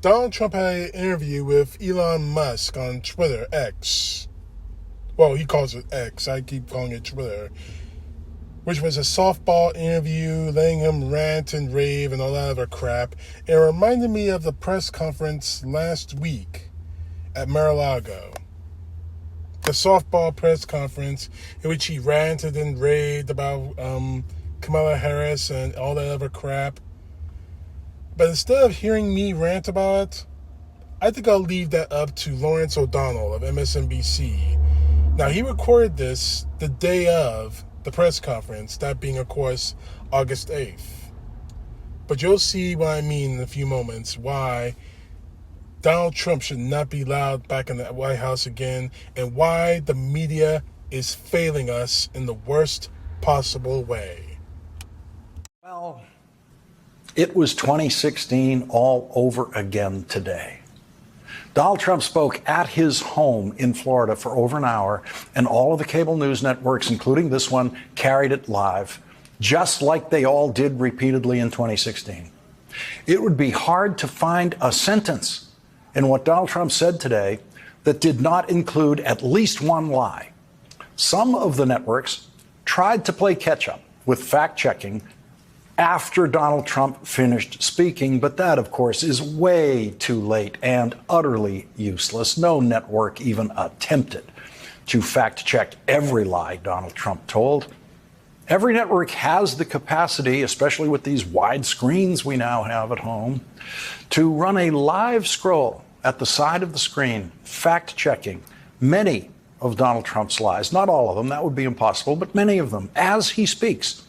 Donald Trump had an interview with Elon Musk on Twitter, X. Well, he calls it X. I keep calling it Twitter. Which was a softball interview, letting him rant and rave and all that other crap. It reminded me of the press conference last week at Mar-a-Lago. The softball press conference in which he ranted and raved about Kamala Harris and all that other crap. But instead of hearing me rant about it, I think I'll leave that up to Lawrence O'Donnell of MSNBC. Now, he recorded this the day of the press conference, that being, of course, August 8th. But you'll see what I mean in a few moments, why Donald Trump should not be allowed back in the White House again, and why the media is failing us in the worst possible way. Well, it was 2016 all over again today. Donald Trump spoke at his home in Florida for over an hour, and all of the cable news networks, including this one, carried it live, just like they all did repeatedly in 2016. It would be hard to find a sentence in what Donald Trump said today that did not include at least one lie. Some of the networks tried to play catch-up with fact-checking after Donald Trump finished speaking, but that, of course, is way too late and utterly useless. No network even attempted to fact-check every lie Donald Trump told. Every network has the capacity, especially with these wide screens we now have at home, to run a live scroll at the side of the screen, fact-checking many of Donald Trump's lies. Not all of them, that would be impossible, but many of them as he speaks.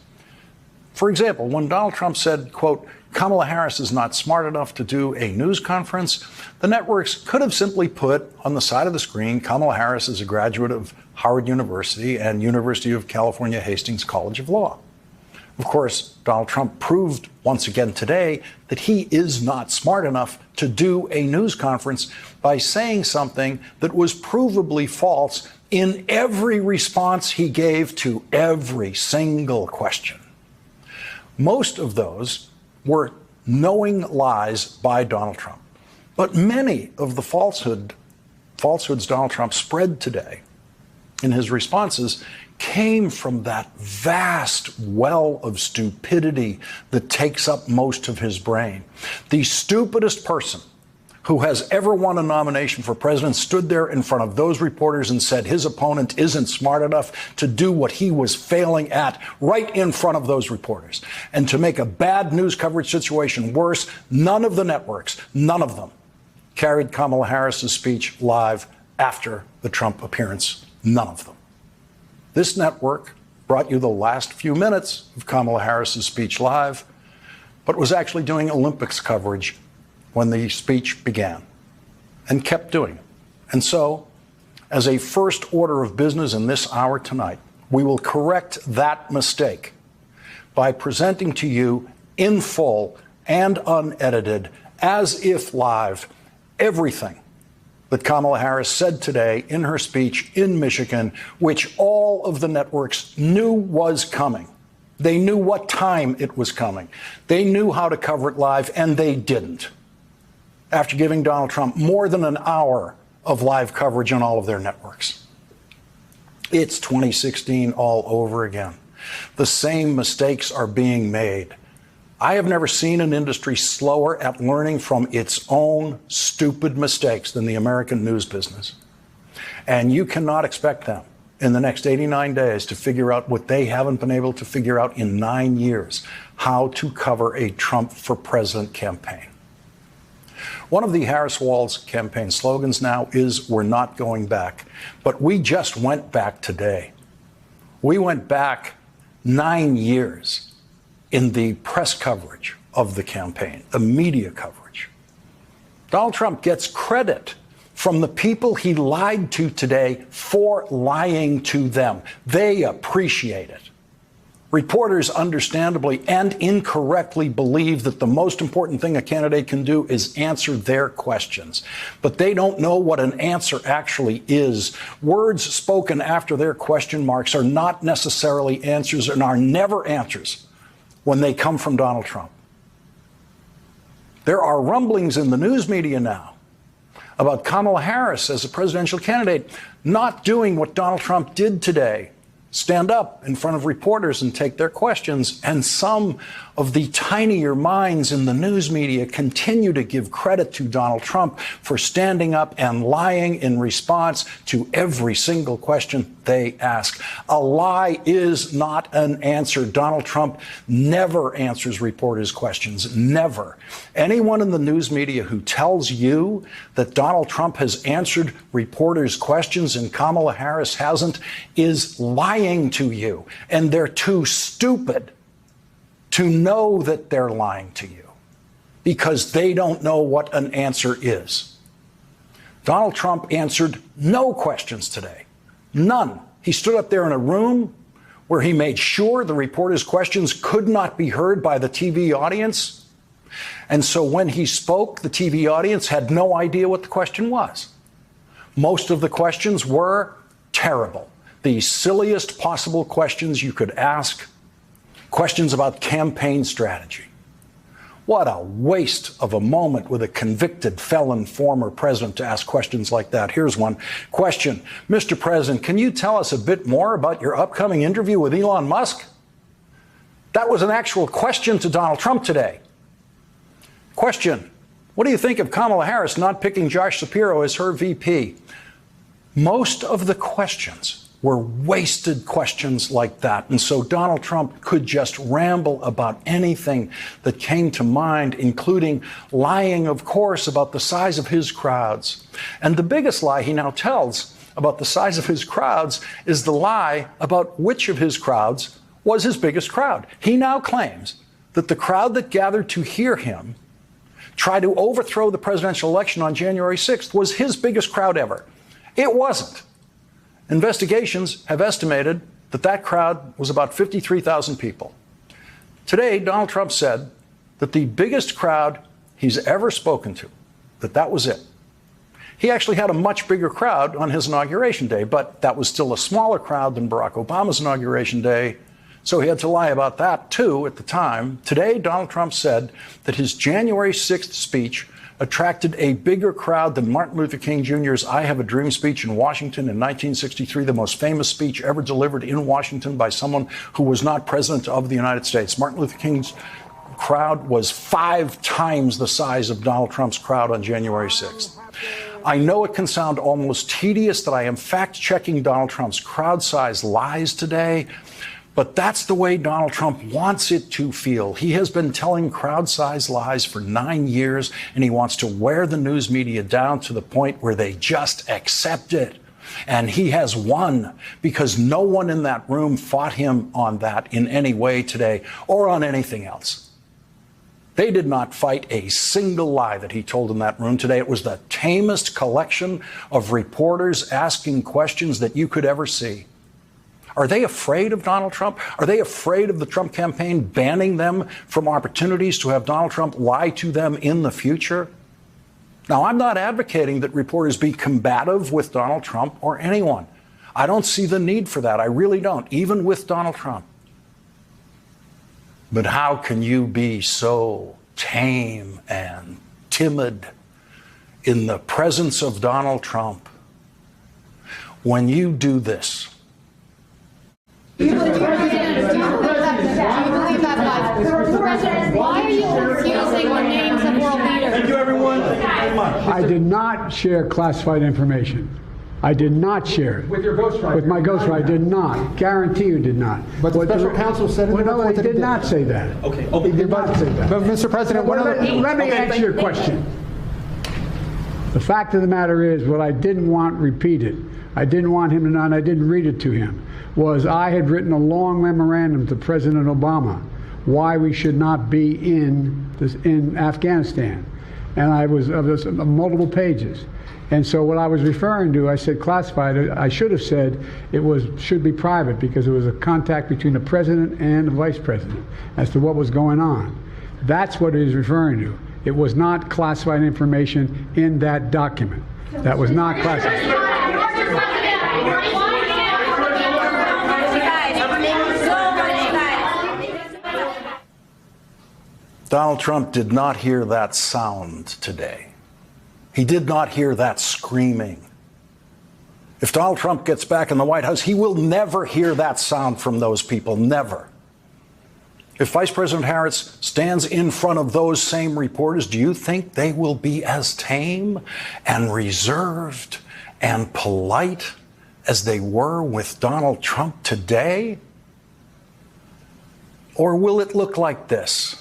For example, when Donald Trump said, quote, Kamala Harris is not smart enough to do a news conference, the networks could have simply put on the side of the screen, Kamala Harris is a graduate of Howard University and University of California Hastings College of Law. Of course, Donald Trump proved once again today that he is not smart enough to do a news conference by saying something that was provably false in every response he gave to every single question. Most of those were knowing lies by Donald Trump. But many of the falsehoods Donald Trump spread today in his responses came from that vast well of stupidity that takes up most of his brain. The stupidest person who has ever won a nomination for president stood there in front of those reporters and said his opponent isn't smart enough to do what he was failing at right in front of those reporters. And to make a bad news coverage situation worse, none of the networks, none of them, carried Kamala Harris's speech live after the Trump appearance. None of them. This network brought you the last few minutes of Kamala Harris's speech live, but was actually doing Olympics coverage when the speech began, and kept doing it. And so, as a first order of business in this hour tonight, we will correct that mistake by presenting to you in full and unedited, as if live, everything that Kamala Harris said today in her speech in Michigan, which all of the networks knew was coming. They knew what time it was coming. They knew how to cover it live, and they didn't, after giving Donald Trump more than an hour of live coverage on all of their networks. It's 2016 all over again. The same mistakes are being made. I have never seen an industry slower at learning from its own stupid mistakes than the American news business. And you cannot expect them in the next 89 days to figure out what they haven't been able to figure out in 9 years, how to cover a Trump for president campaign. One of the Harris-Walz campaign slogans now is, we're not going back. But we just went back today. We went back 9 years in the press coverage of the campaign, the media coverage. Donald Trump gets credit from the people he lied to today for lying to them. They appreciate it. Reporters understandably and incorrectly believe that the most important thing a candidate can do is answer their questions. But they don't know what an answer actually is. Words spoken after their question marks are not necessarily answers and are never answers when they come from Donald Trump. There are rumblings in the news media now about Kamala Harris as a presidential candidate not doing what Donald Trump did today. Stand up in front of reporters and take their questions. And some of the tinier minds in the news media continue to give credit to Donald Trump for standing up and lying in response to every single question they ask. A lie is not an answer. Donald Trump never answers reporters' questions. Never. Anyone in the news media who tells you that Donald Trump has answered reporters' questions and Kamala Harris hasn't is lying to you. And they're too stupid to know that they're lying to you because they don't know what an answer is. Donald Trump answered no questions today. None. He stood up there in a room where he made sure the reporters' questions could not be heard by the TV audience. And so when he spoke, the TV audience had no idea what the question was. Most of the questions were terrible. The silliest possible questions you could ask. Questions about campaign strategy. What a waste of a moment with a convicted felon former president to ask questions like that. Here's one question. Mr. President, can you tell us a bit more about your upcoming interview with Elon Musk? That was an actual question to Donald Trump today. Question. What do you think of Kamala Harris not picking Josh Shapiro as her VP? Most of the questions were wasted questions like that. And so Donald Trump could just ramble about anything that came to mind, including lying, of course, about the size of his crowds. And the biggest lie he now tells about the size of his crowds is the lie about which of his crowds was his biggest crowd. He now claims that the crowd that gathered to hear him try to overthrow the presidential election on January 6th was his biggest crowd ever. It wasn't. Investigations have estimated that that crowd was about 53,000 people. Today, Donald Trump said that the biggest crowd he's ever spoken to, that was it. He actually had a much bigger crowd on his inauguration day, but that was still a smaller crowd than Barack Obama's inauguration day, so he had to lie about that, too, at the time. Today, Donald Trump said that his January 6th speech attracted a bigger crowd than Martin Luther King Jr.'s I Have a Dream speech in Washington in 1963, the most famous speech ever delivered in Washington by someone who was not president of the United States. Martin Luther King's crowd was 5 times the size of Donald Trump's crowd on January 6th. I know it can sound almost tedious that I am fact-checking Donald Trump's crowd size lies today, but that's the way Donald Trump wants it to feel. He has been telling crowd size lies for 9 years, and he wants to wear the news media down to the point where they just accept it. And he has won because no one in that room fought him on that in any way today or on anything else. They did not fight a single lie that he told in that room today. It was the tamest collection of reporters asking questions that you could ever see. Are they afraid of Donald Trump? Are they afraid of the Trump campaign banning them from opportunities to have Donald Trump lie to them in the future? Now, I'm not advocating that reporters be combative with Donald Trump or anyone. I don't see the need for that. I really don't, even with Donald Trump. But how can you be so tame and timid in the presence of Donald Trump when you do this? Mr. President, why are you confusing the names of world leaders? Thank you, everyone. I did not share classified information. I did not share it. With your ghostwriter. With my ghostwriter, I did not. Guarantee you did not. But the special counsel said in the no, report he that did not say that. Okay. He did not say that. But Mr. President, let me answer your question. The fact of the matter is, what I didn't want repeated, I didn't want him to know, and I didn't read it to him, was I had written a long memorandum to President Obama why we should not be in Afghanistan. And I was multiple pages. And so what I was referring to, I said classified. I should have said should be private because it was a contact between the president and the vice president as to what was going on. That's what he was referring to. It was not classified information in that document. That was not classified. Donald Trump did not hear that sound today. He did not hear that screaming. If Donald Trump gets back in the White House, he will never hear that sound from those people, never. If Vice President Harris stands in front of those same reporters, do you think they will be as tame and reserved and polite as they were with Donald Trump today? Or will it look like this?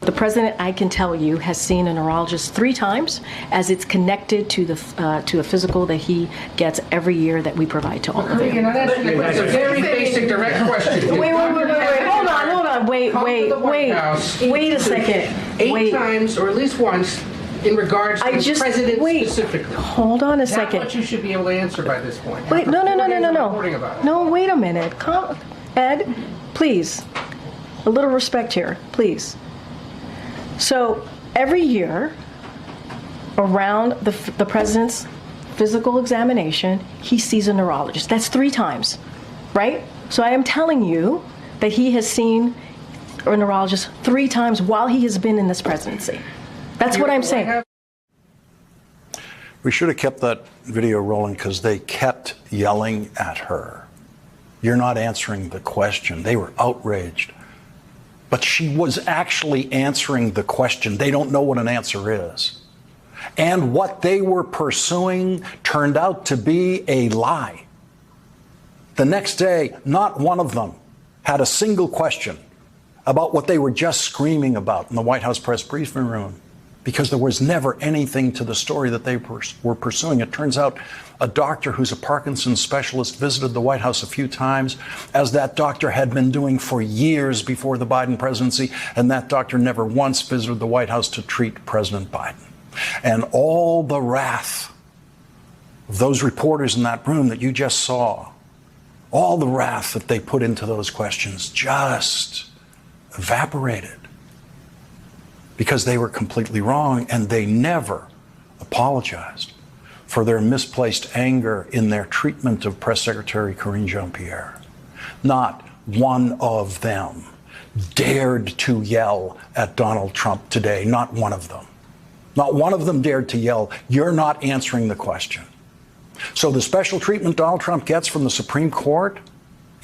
The president, I can tell you, has seen a neurologist 3 times, as it's connected to a physical that he gets every year that we provide to all of you. It's a very basic, direct question. Wait, hold on, wait a second. 8 times, or at least once, in regards to the president specifically. Hold on a second. That's what you should be able to answer by this point. Wait, no. No, wait a minute. Ed, please. A little respect here, please. So every year, around the president's physical examination, he sees a neurologist. That's 3 times, right? So I am telling you that he has seen a neurologist 3 times while he has been in this presidency. That's what I'm saying. We should have kept that video rolling because they kept yelling at her. You're not answering the question. They were outraged. But she was actually answering the question. They don't know what an answer is. And what they were pursuing turned out to be a lie. The next day, not one of them had a single question about what they were just screaming about in the White House press briefing room, because there was never anything to the story that they were pursuing. It turns out a doctor who's a Parkinson's specialist visited the White House a few times, as that doctor had been doing for years before the Biden presidency, and that doctor never once visited the White House to treat President Biden. And all the wrath of those reporters in that room that you just saw, all the wrath that they put into those questions just evaporated, because they were completely wrong, and they never apologized for their misplaced anger in their treatment of Press Secretary Karine Jean-Pierre. Not one of them dared to yell at Donald Trump today. Not one of them. Not one of them dared to yell, "You're not answering the question." So the special treatment Donald Trump gets from the Supreme Court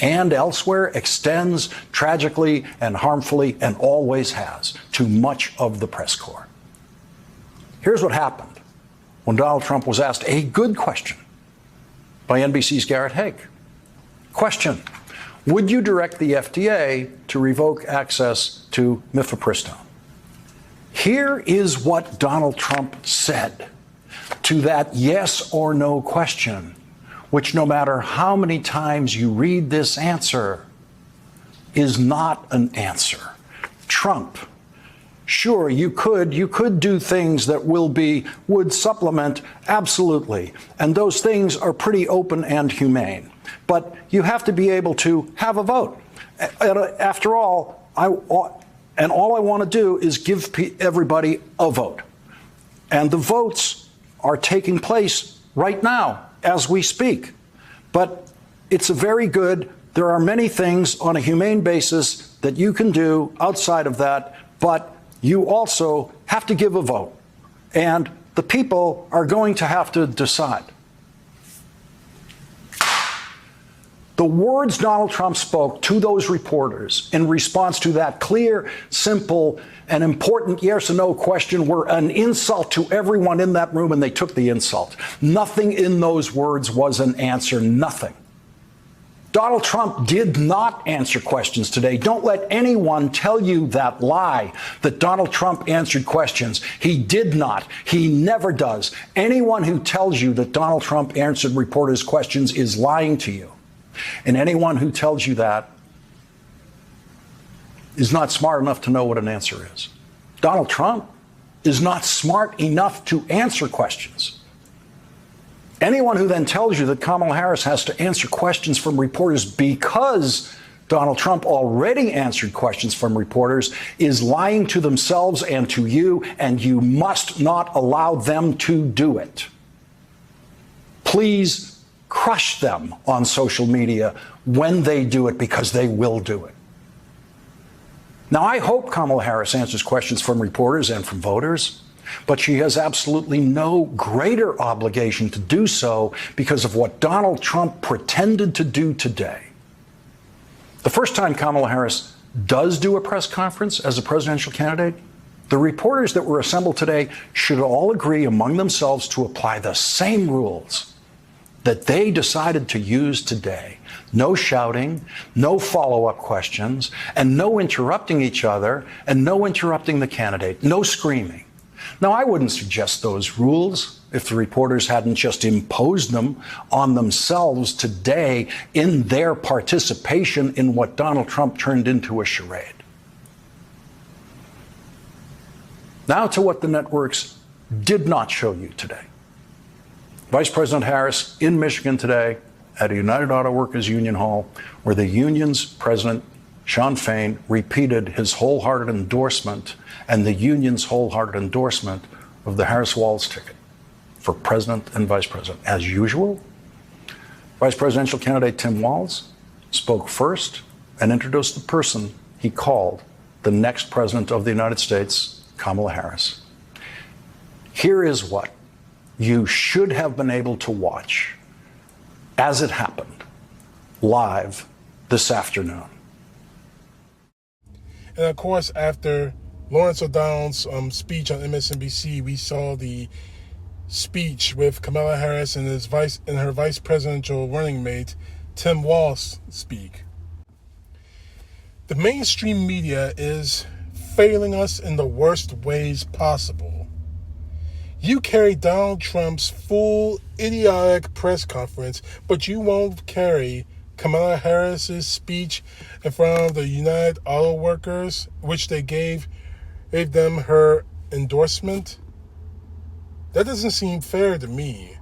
and elsewhere extends tragically and harmfully, and always has, to much of the press corps. Here's what happened when Donald Trump was asked a good question by NBC's Garrett Haake. Question: would you direct the FDA to revoke access to mifepristone? Here is what Donald Trump said to that yes or no question, which, no matter how many times you read this answer, is not an answer. Trump: sure, you could do things that would supplement, absolutely. And those things are pretty open and humane. But you have to be able to have a vote. After all, all I want to do is give everybody a vote. And the votes are taking place right now as we speak. But it's a very good, there are many things on a humane basis that you can do outside of that, but you also have to give a vote. And the people are going to have to decide. The words Donald Trump spoke to those reporters in response to that clear, simple, and important yes or no question were an insult to everyone in that room, and they took the insult. Nothing in those words was an answer, nothing. Donald Trump did not answer questions today. Don't let anyone tell you that lie, that Donald Trump answered questions. He did not. He never does. Anyone who tells you that Donald Trump answered reporters' questions is lying to you. And anyone who tells you that is not smart enough to know what an answer is. Donald Trump is not smart enough to answer questions. Anyone who then tells you that Kamala Harris has to answer questions from reporters because Donald Trump already answered questions from reporters is lying to themselves and to you, and you must not allow them to do it. Please crush them on social media when they do it, because they will do it. Now, I hope Kamala Harris answers questions from reporters and from voters, but she has absolutely no greater obligation to do so because of what Donald Trump pretended to do today. The first time Kamala Harris does do a press conference as a presidential candidate, the reporters that were assembled today should all agree among themselves to apply the same rules that they decided to use today. No shouting, no follow-up questions, and no interrupting each other, and no interrupting the candidate, no screaming. Now, I wouldn't suggest those rules if the reporters hadn't just imposed them on themselves today in their participation in what Donald Trump turned into a charade. Now to what the networks did not show you today. Vice President Harris in Michigan today at a United Auto Workers Union Hall, where the union's president, Sean Fain, repeated his wholehearted endorsement and the union's wholehearted endorsement of the Harris-Walz ticket for president and vice president. As usual, Vice Presidential candidate Tim Walz spoke first and introduced the person he called the next president of the United States, Kamala Harris. Here is what you should have been able to watch as it happened live this afternoon. And of course, after Lawrence O'Donnell's speech on MSNBC, we saw the speech with Kamala Harris and her vice presidential running mate, Tim Walz, speak. The mainstream media is failing us in the worst ways possible. You carry Donald Trump's full idiotic press conference, but you won't carry Kamala Harris's speech in front of the United Auto Workers, which they gave them her endorsement. That doesn't seem fair to me.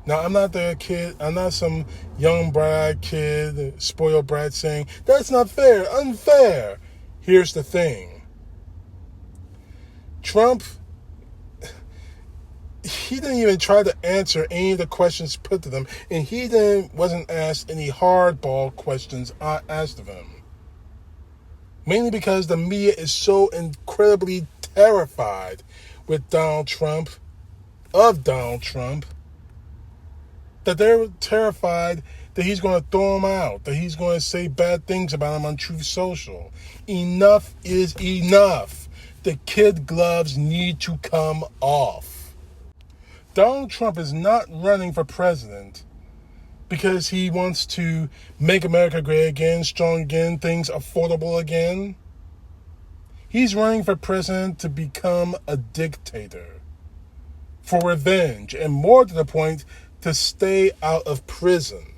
Now, I'm not the kid, I'm not some young bright kid, spoiled brat saying, that's not fair, unfair. Here's the thing. Trump, he didn't even try to answer any of the questions put to them, and he wasn't asked any hardball questions I asked of him. Mainly because the media is so incredibly terrified with Donald Trump, that they're terrified that he's going to throw him out, that he's going to say bad things about him on Truth Social. Enough is enough. The kid gloves need to come off. Donald Trump is not running for president because he wants to make America great again, strong again, things affordable again. He's running for president to become a dictator, for revenge, and more to the point, to stay out of prison.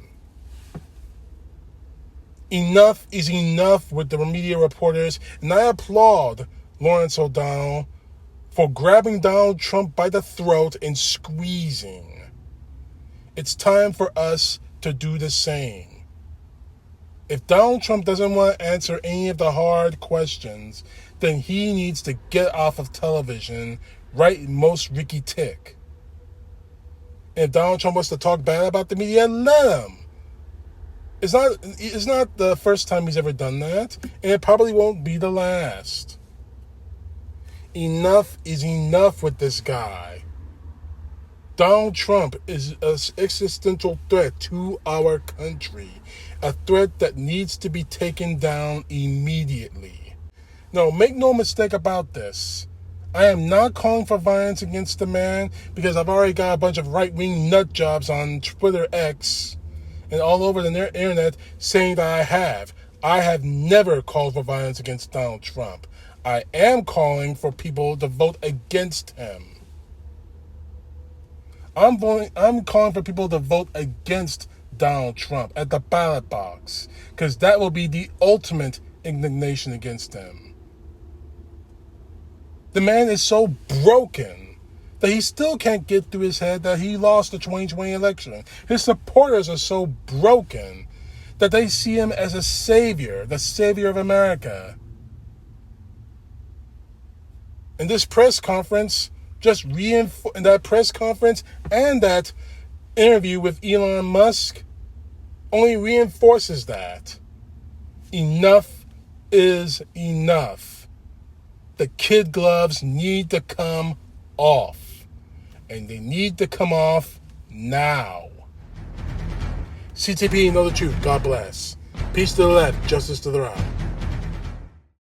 Enough is enough with the media reporters, and I applaud Lawrence O'Donnell for grabbing Donald Trump by the throat and squeezing. It's time for us to do the same. If Donald Trump doesn't want to answer any of the hard questions, then he needs to get off of television right most Ricky Tick. And if Donald Trump wants to talk bad about the media, let him. It's not the first time he's ever done that, and it probably won't be the last. Enough is enough with this guy. Donald Trump is an existential threat to our country, a threat that needs to be taken down immediately. No, make no mistake about this. I am not calling for violence against the man because I've already got a bunch of right-wing nut jobs on Twitter X and all over the internet saying that I have. I have never called for violence against Donald Trump. I am calling for people to vote against him. I'm calling for people to vote against Donald Trump at the ballot box, because that will be the ultimate indignation against him. The man is so broken that he still can't get through his head that he lost the 2020 election. His supporters are so broken that they see him as a savior, the savior of America. And this press conference just and that press conference and that interview with Elon Musk only reinforces that. Enough is enough. The kid gloves need to come off. And they need to come off now. CTP, know the truth. God bless. Peace to the left, justice to the right.